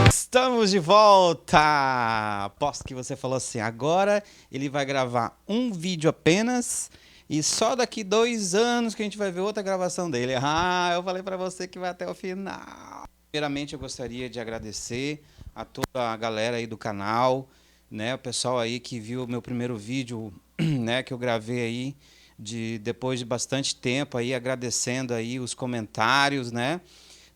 Estamos de volta! Aposto que você falou assim, agora ele vai gravar um vídeo apenas e só daqui 2 anos que a gente vai ver outra gravação dele. Ah, eu falei pra você que vai até o final. Primeiramente eu gostaria de agradecer a toda a galera aí do canal, né, o pessoal aí que viu o meu primeiro vídeo, né, que eu gravei aí depois de bastante tempo aí, agradecendo aí os comentários, né?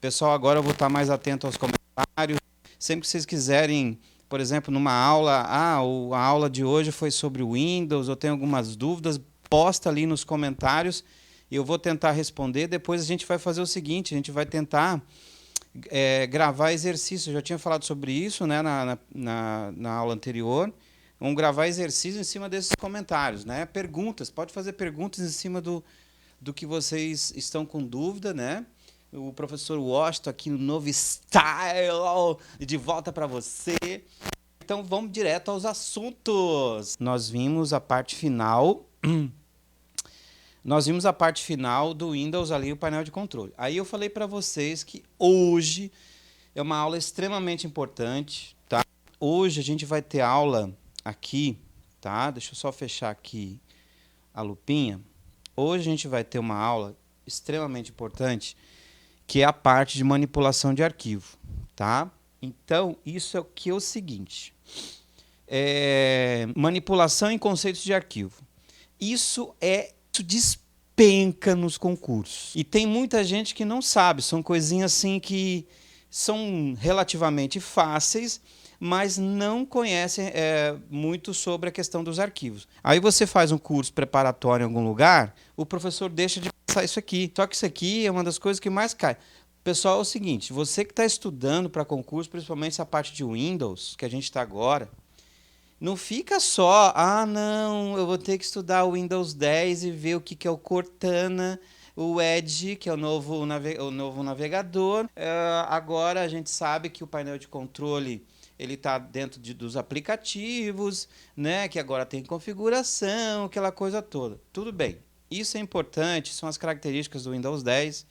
Pessoal, agora eu vou estar mais atento aos comentários. Sempre que vocês quiserem, por exemplo, numa aula, a aula de hoje foi sobre o Windows, ou tem algumas dúvidas, posta ali nos comentários e eu vou tentar responder. Depois a gente vai fazer o seguinte, a gente vai tentar gravar exercícios. Eu já tinha falado sobre isso, né, na aula anterior. Vamos gravar exercícios em cima desses comentários, né? Perguntas, pode fazer perguntas em cima do que vocês estão com dúvida, né? O professor Washington aqui no novo style, de volta para você. Então vamos direto aos assuntos. Nós vimos a parte final. Nós vimos a parte final do Windows ali, o painel de controle. Aí eu falei para vocês que hoje é uma aula extremamente importante, tá? Hoje a gente vai ter aula aqui, tá? Deixa eu só fechar aqui a lupinha. Hoje a gente vai ter uma aula extremamente importante, que é a parte de manipulação de arquivo, tá? Então, isso é o seguinte. Manipulação em conceitos de arquivo. Isso despenca nos concursos. E tem muita gente que não sabe, são coisinhas assim que são relativamente fáceis, mas não conhecem muito sobre a questão dos arquivos. Aí você faz um curso preparatório em algum lugar, o professor deixa de passar isso aqui. Só que isso aqui é uma das coisas que mais cai. Pessoal, é o seguinte, você que está estudando para concurso, principalmente essa parte de Windows, que a gente está agora, não fica só, não, eu vou ter que estudar o Windows 10 e ver o que é o Cortana, o Edge, que é o novo navegador. Agora a gente sabe que o painel de controle ele está dentro dos aplicativos, né? Que agora tem configuração, aquela coisa toda. Tudo bem, isso é importante, são as características do Windows 10.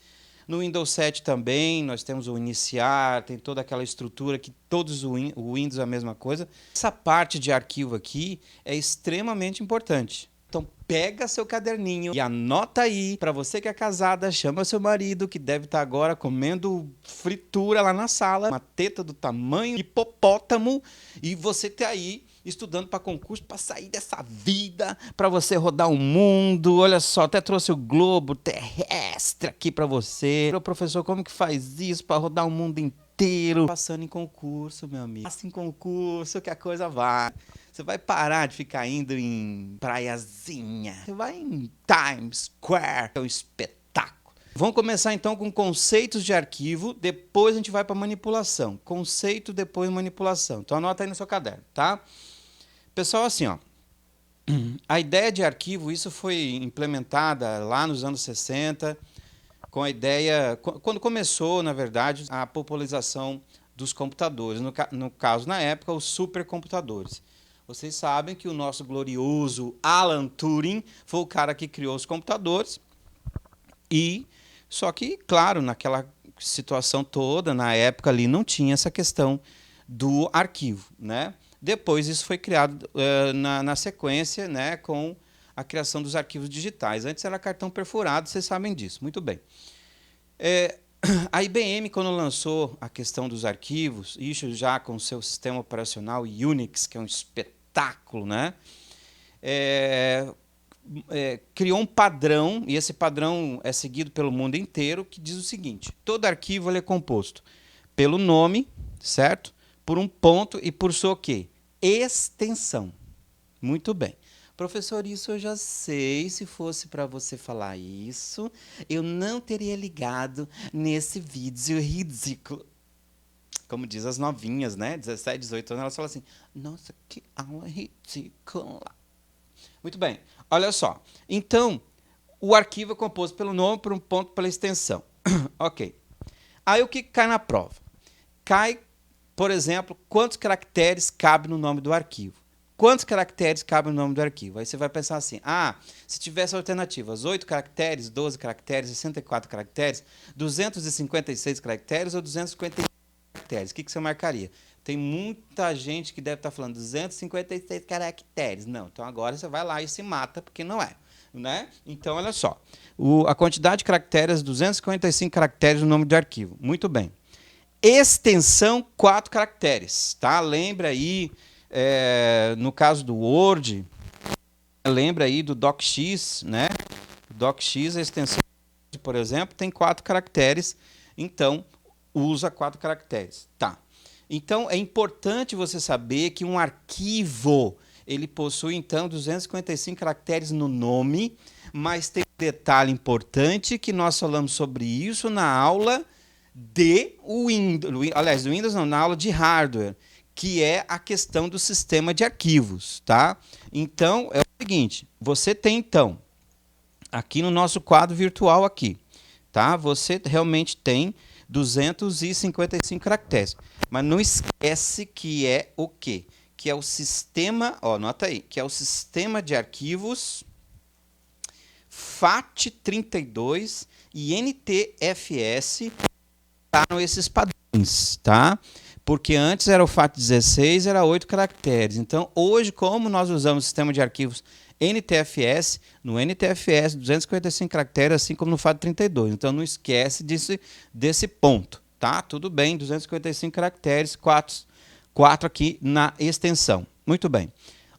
No Windows 7 também, nós temos o iniciar, tem toda aquela estrutura que todos o Windows é a mesma coisa. Essa parte de arquivo aqui é extremamente importante. Então pega seu caderninho e anota aí, para você que é casada, chama seu marido, que deve estar agora comendo fritura lá na sala, uma teta do tamanho de hipopótamo, e você tá aí estudando para concurso, para sair dessa vida, para você rodar o mundo. Olha só, até trouxe o globo terrestre aqui para você. Professor, como que faz isso para rodar o mundo inteiro? Passando em concurso, meu amigo. Passa em concurso que a coisa vai. Você vai parar de ficar indo em praiazinha. Você vai em Times Square, é um espetáculo. Vamos começar então com conceitos de arquivo, depois a gente vai para manipulação. Conceito, depois manipulação. Então anota aí no seu caderno, tá? Pessoal, assim, ó, a ideia de arquivo, isso foi implementada lá nos anos 60, com a ideia, quando começou, na verdade, a popularização dos computadores, no caso, na época, os supercomputadores. Vocês sabem que o nosso glorioso Alan Turing foi o cara que criou os computadores, só que, claro, naquela situação toda, na época ali, não tinha essa questão do arquivo, né? Depois isso foi criado na sequência, né, com a criação dos arquivos digitais. Antes era cartão perfurado, vocês sabem disso, muito bem. A IBM, quando lançou a questão dos arquivos, isso já com o seu sistema operacional Unix, que é um espetáculo, né, criou um padrão, e esse padrão é seguido pelo mundo inteiro, que diz o seguinte: todo arquivo ele é composto pelo nome, certo? Por um ponto e por sua o quê? Extensão. Muito bem. Professor, isso eu já sei. Se fosse para você falar isso, eu não teria ligado nesse vídeo ridículo. Como diz as novinhas, né? 17, 18 anos, elas falam assim, nossa, que aula ridícula. Muito bem. Olha só. Então, o arquivo é composto pelo nome, por um ponto, pela extensão. Ok. Aí o que cai na prova? Cai por exemplo, quantos caracteres cabe no nome do arquivo? Quantos caracteres cabem no nome do arquivo? Aí você vai pensar assim, se tivesse alternativas, 8 caracteres, 12 caracteres, 64 caracteres, 256 caracteres ou 255 caracteres, o que você marcaria? Tem muita gente que deve estar falando 256 caracteres. Não, então agora você vai lá e se mata, porque não é. Né? Então, olha só, a quantidade de caracteres, 255 caracteres no nome do arquivo. Muito bem. Extensão, 4 caracteres. Tá? Lembra aí, no caso do Word, lembra aí do DocX, né? DocX, a extensão, por exemplo, tem 4 caracteres, então usa 4 caracteres. Tá. Então, é importante você saber que um arquivo, ele possui, então, 255 caracteres no nome, mas tem um detalhe importante que nós falamos sobre isso na aula de Windows, aliás, do Windows não, na aula de hardware, que é a questão do sistema de arquivos, tá? Então, é o seguinte, você tem, então, aqui no nosso quadro virtual aqui, tá? Você realmente tem 255 caracteres. Mas não esquece que é o quê? Que é o sistema, anota aí, que é o sistema de arquivos FAT32 e NTFS tá esses padrões, tá? Porque antes era o FAT16, era 8 caracteres. Então, hoje, como nós usamos o sistema de arquivos NTFS, no NTFS 255 caracteres, assim como no FAT32. Então, não esquece desse ponto, tá? Tudo bem, 255 caracteres, 4 aqui na extensão. Muito bem.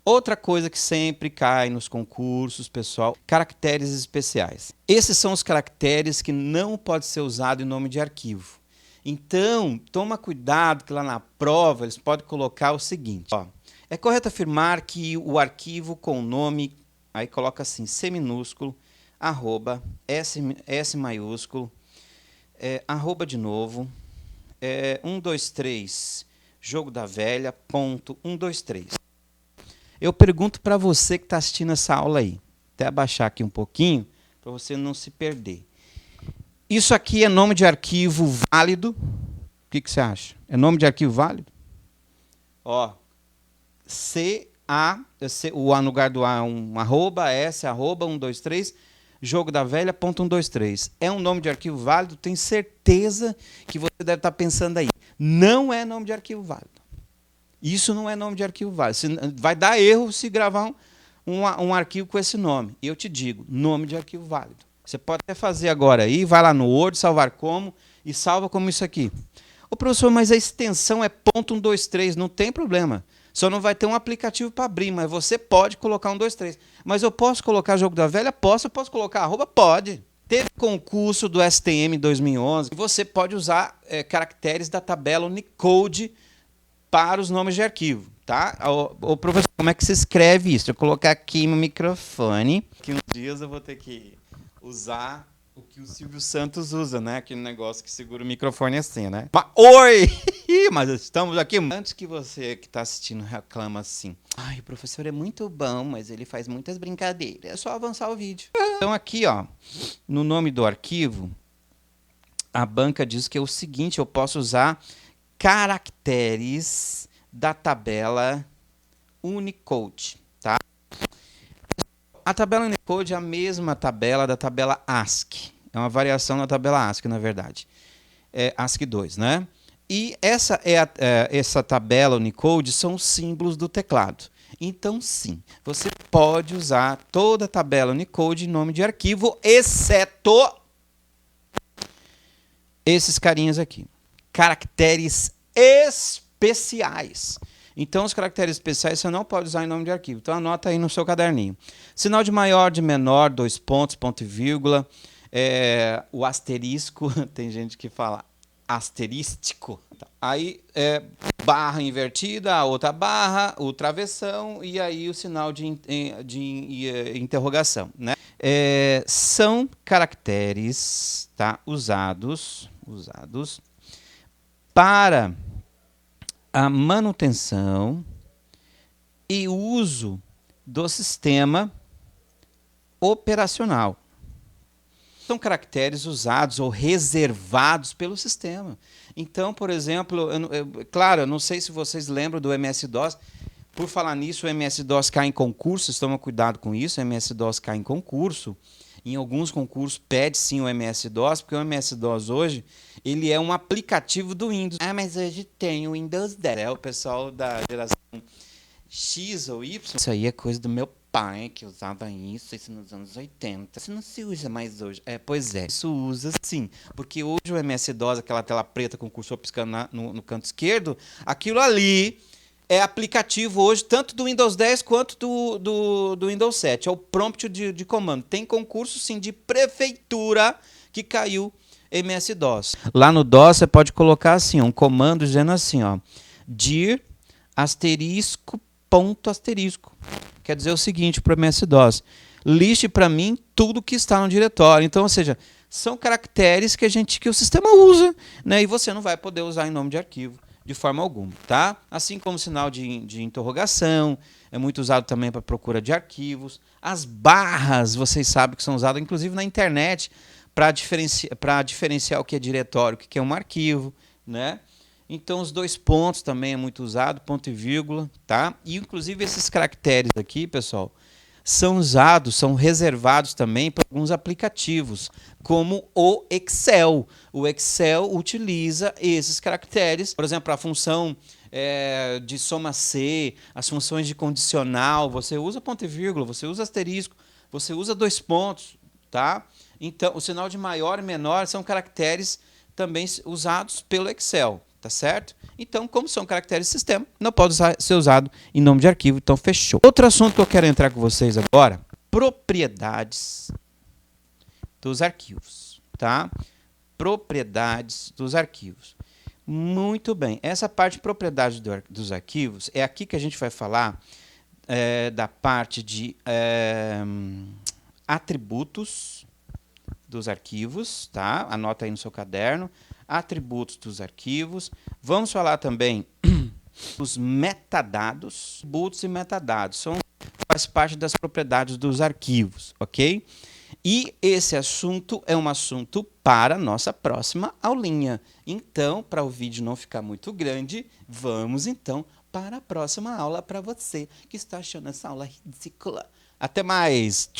Outra coisa que sempre cai nos concursos, pessoal, caracteres especiais. Esses são os caracteres que não pode ser usado em nome de arquivo. Então, toma cuidado que lá na prova eles podem colocar o seguinte, é correto afirmar que o arquivo com o nome, aí coloca assim, C minúsculo, arroba, S maiúsculo, arroba de novo, 123, jogo da velha, ponto, 123. Eu pergunto para você que está assistindo essa aula aí, até abaixar aqui um pouquinho, para você não se perder. Isso aqui é nome de arquivo válido? O que você acha? É nome de arquivo válido? O A no lugar do A, arroba, S, arroba, 123, jogo da velha, ponto 123. É um nome de arquivo válido? Tenho certeza que você deve estar pensando aí. Não é nome de arquivo válido. Isso não é nome de arquivo válido. Vai dar erro se gravar um arquivo com esse nome. E eu te digo, nome de arquivo válido. Você pode até fazer agora aí, vai lá no Word, salvar como, e salva como isso aqui. Ô professor, mas a extensão é ponto 123, não tem problema. Só não vai ter um aplicativo para abrir, mas você pode colocar 123. Mas eu posso colocar jogo da velha? Posso. Eu posso colocar arroba? Pode. Teve concurso do STM em 2011, e você pode usar caracteres da tabela Unicode para os nomes de arquivo, tá? Ô professor, como é que se escreve isso? Eu vou colocar aqui no microfone, que uns dias eu vou ter que usar o que o Silvio Santos usa, né? Aquele negócio que segura o microfone assim, né? Oi! Mas estamos aqui. Antes que você que está assistindo reclama assim, o professor é muito bom, mas ele faz muitas brincadeiras. É só avançar o vídeo. Então aqui, no nome do arquivo, a banca diz que é o seguinte, eu posso usar caracteres da tabela Unicode, tá? A tabela Unicode é a mesma tabela da tabela ASCII. É uma variação da tabela ASCII, na verdade. É ASCII 2, né? E essa tabela Unicode são os símbolos do teclado. Então, sim, você pode usar toda a tabela Unicode em nome de arquivo, exceto esses carinhas aqui. Caracteres especiais. Então, os caracteres especiais você não pode usar em nome de arquivo. Então, anota aí no seu caderninho. Sinal de maior, de menor, 2 pontos, ponto e vírgula. O asterisco, tem gente que fala asterístico. Aí, barra invertida, a outra barra, o travessão e aí o sinal de interrogação, né? São caracteres, tá, usados para a manutenção e uso do sistema operacional. são caracteres usados ou reservados pelo sistema. Então, por exemplo, claro, eu não sei se vocês lembram do MS-DOS. Por falar nisso, o MS-DOS cai em concurso, tomem cuidado com isso, o MS-DOS cai em concurso. Em alguns concursos pede sim o MS-DOS, porque o MS-DOS hoje ele é um aplicativo do Windows. Ah, mas hoje tem o Windows 10. É o pessoal da geração X ou Y. Isso aí é coisa do meu pai, que usava isso nos anos 80. Isso não se usa mais hoje. Pois é, isso usa sim. Porque hoje o MS-DOS, aquela tela preta com o cursor piscando no canto esquerdo, aquilo ali é aplicativo hoje, tanto do Windows 10 quanto do Windows 7. É o prompt de comando. Tem concurso, sim, de prefeitura que caiu MS-DOS. Lá no DOS você pode colocar assim, um comando dizendo assim, ó, dir asterisco ponto asterisco. Quer dizer o seguinte para o MS-DOS. Liste para mim tudo que está no diretório. Então, ou seja, são caracteres que o sistema usa, né? E você não vai poder usar em nome de arquivo de forma alguma, tá? Assim como o sinal de interrogação, é muito usado também para procura de arquivos. As barras, vocês sabem que são usadas, inclusive na internet, para diferenciar o que é diretório, o que é um arquivo, né? Então, os dois pontos também é muito usado, ponto e vírgula, tá? E, inclusive, esses caracteres aqui, pessoal, são usados, são reservados também para alguns aplicativos, como o Excel. O Excel utiliza esses caracteres, por exemplo, a função de soma C, as funções de condicional, você usa ponto e vírgula, você usa asterisco, você usa dois pontos, tá? Então, o sinal de maior e menor são caracteres também usados pelo Excel, tá certo? Então, como são caracteres de sistema, não pode ser usado em nome de arquivo, então fechou. Outro assunto que eu quero entrar com vocês agora, propriedades dos arquivos, tá? Propriedades dos arquivos. Muito bem, essa parte de propriedade dos arquivos, é aqui que a gente vai falar da parte de atributos dos arquivos, tá? Anota aí no seu caderno. Atributos dos arquivos. Vamos falar também dos metadados. Atributos e metadados faz parte das propriedades dos arquivos, ok? E esse assunto é um assunto para a nossa próxima aulinha. Então, para o vídeo não ficar muito grande, vamos então para a próxima aula para você que está achando essa aula ridícula. Até mais!